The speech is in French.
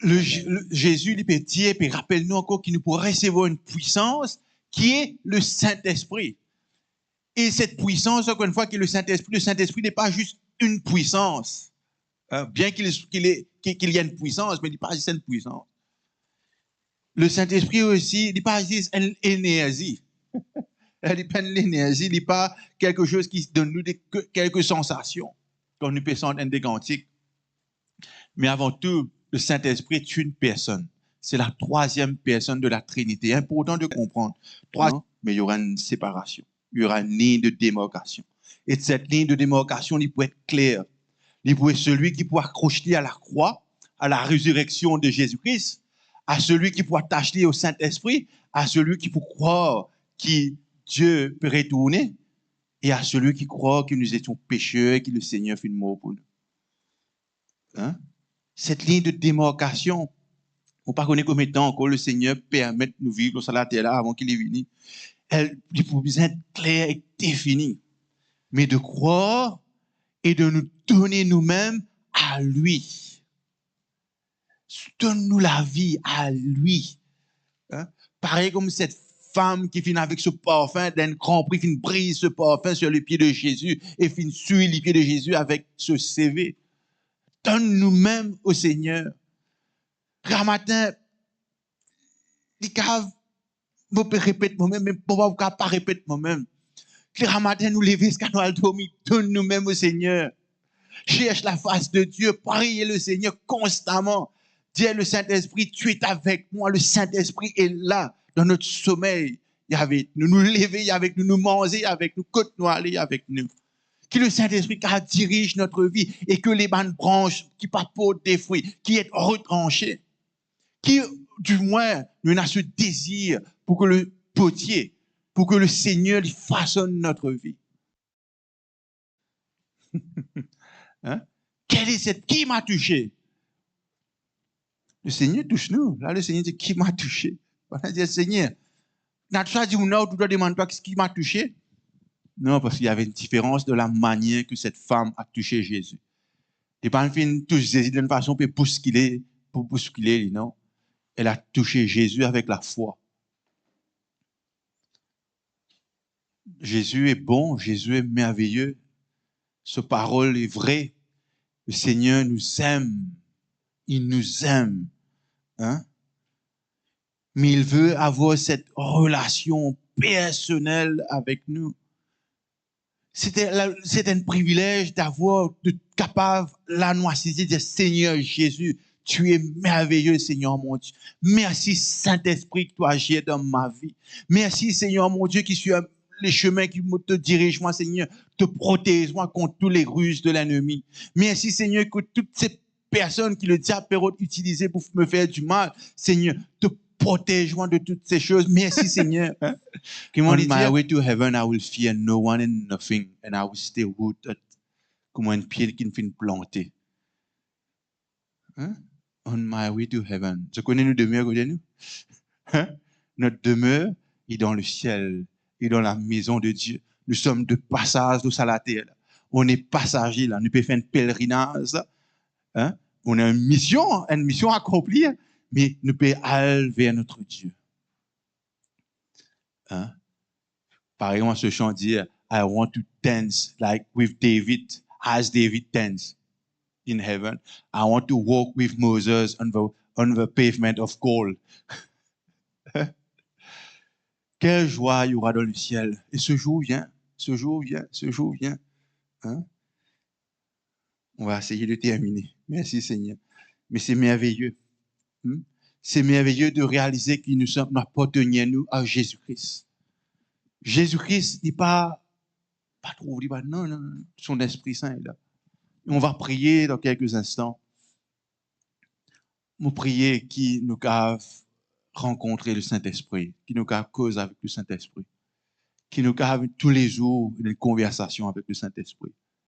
Jésus lui peut dire, puis rappelle-nous encore qu'il nous pourra recevoir une puissance qui est le Saint-Esprit. Et cette puissance, encore une fois, qui est le Saint-Esprit n'est pas juste une puissance. Bien qu'il y ait une puissance, mais il n'est pas juste une puissance. Le Saint-Esprit aussi, il n'est pas juste une énergie. Il n'est pas une énergie, il n'est pas quelque chose qui donne nous quelques sensations, comme nous pensons dans des cantiques. Mais avant tout, le Saint-Esprit est une personne. C'est la troisième personne de la Trinité. Important de comprendre. Mais il y aura une séparation. Il y aura une ligne de démarcation. Et cette ligne de démarcation, il peut être claire. Il peut être celui qui pourra accrocher à la croix, à la résurrection de Jésus-Christ, à celui qui pourra t'acheter au Saint-Esprit, à celui qui peut croire que Dieu peut retourner, et à celui qui croit que nous étions pécheurs et que le Seigneur fait mort pour nous. Hein? Cette ligne de démarcation, on ne pas connaître combien de temps encore le Seigneur permet de nous vivre sur la terre là avant qu'il est venu. Elle faut bien être claire et définie. Mais de croire et de nous donner nous-mêmes à lui. Donne-nous la vie à lui. Hein? Pareil comme cette femme qui finit avec ce parfum, d'un grand prix, qui brise ce parfum sur les pieds de Jésus et finit sur les pieds de Jésus avec ce CV. Donne nous-mêmes au Seigneur. Un matin, les caves, je peux répéter moi-même, mais pourquoi je ne pas répéter moi-même? Un matin, nous lever, ce qu'on a dormi, donne nous-mêmes au Seigneur. Cherche la face de Dieu, priez le Seigneur constamment. Dis le Saint-Esprit, tu es avec moi. Le Saint-Esprit est là, dans notre sommeil. Il y avait nous, nous lever avec nous, nous manger avec nous, côte nous aller avec nous. Que le Saint-Esprit dirige notre vie et que les bonnes branches qui portent des fruits, qui est retranchées, qui, du moins, nous avons ce désir pour que le potier, pour que le Seigneur lui façonne notre vie. Hein? Qui m'a touché? Le Seigneur touche nous. Là, le Seigneur dit, qui m'a touché? On a dit, Seigneur, n'a-tu dit, non, tu dois demander toi qui m'a touché? Non, parce qu'il y avait une différence de la manière que cette femme a touché Jésus. Et pas une touche Jésus d'une façon pour bousculer, non. Elle a touché Jésus avec la foi. Jésus est bon, Jésus est merveilleux. Sa parole est vraie. Le Seigneur nous aime. Il nous aime. Hein? Mais il veut avoir cette relation personnelle avec nous. C'était un privilège d'avoir, de capable, la noisité de Seigneur Jésus. Tu es merveilleux, Seigneur mon Dieu. Merci, Saint-Esprit, que tu agis dans ma vie. Merci, Seigneur mon Dieu, qui suis les chemins qui te dirigent, moi, Seigneur, te protège-moi contre tous les ruses de l'ennemi. Merci, Seigneur, que toutes ces personnes qui le diable peut utiliser pour me faire du mal, Seigneur, te protège-moi de toutes ces choses. Merci, Seigneur. On my way to heaven, I will fear no one and nothing, and I will stay rooted comme un pied qui ne finit planté. Hein? On my way to heaven. Tu connais nos demeures côté nous? Hein? Notre demeure est dans le ciel, est dans la maison de Dieu. Nous sommes de passage sur la terre. On est passagers là. Nous pouvons faire un pèlerinage. Hein? On a une mission à accomplir, mais nous pouvons aller vers notre Dieu. Hein? Par exemple, ce chant dit, I want to dance like with David, as David danced in heaven. I want to walk with Moses on the pavement of gold. Quelle joie il y aura dans le ciel. Et ce jour vient. Hein? On va essayer de terminer. Merci Seigneur. Mais c'est merveilleux. C'est merveilleux de réaliser que nous appartenons à Jésus-Christ. Jésus-Christ n'est pas trop, non, son Esprit Saint est là. On va prier dans quelques instants. Nous prier qui nous a rencontré le Saint-Esprit, qui nous a causé avec le Saint-Esprit, qui nous a tous les jours une conversation avec le Saint-Esprit.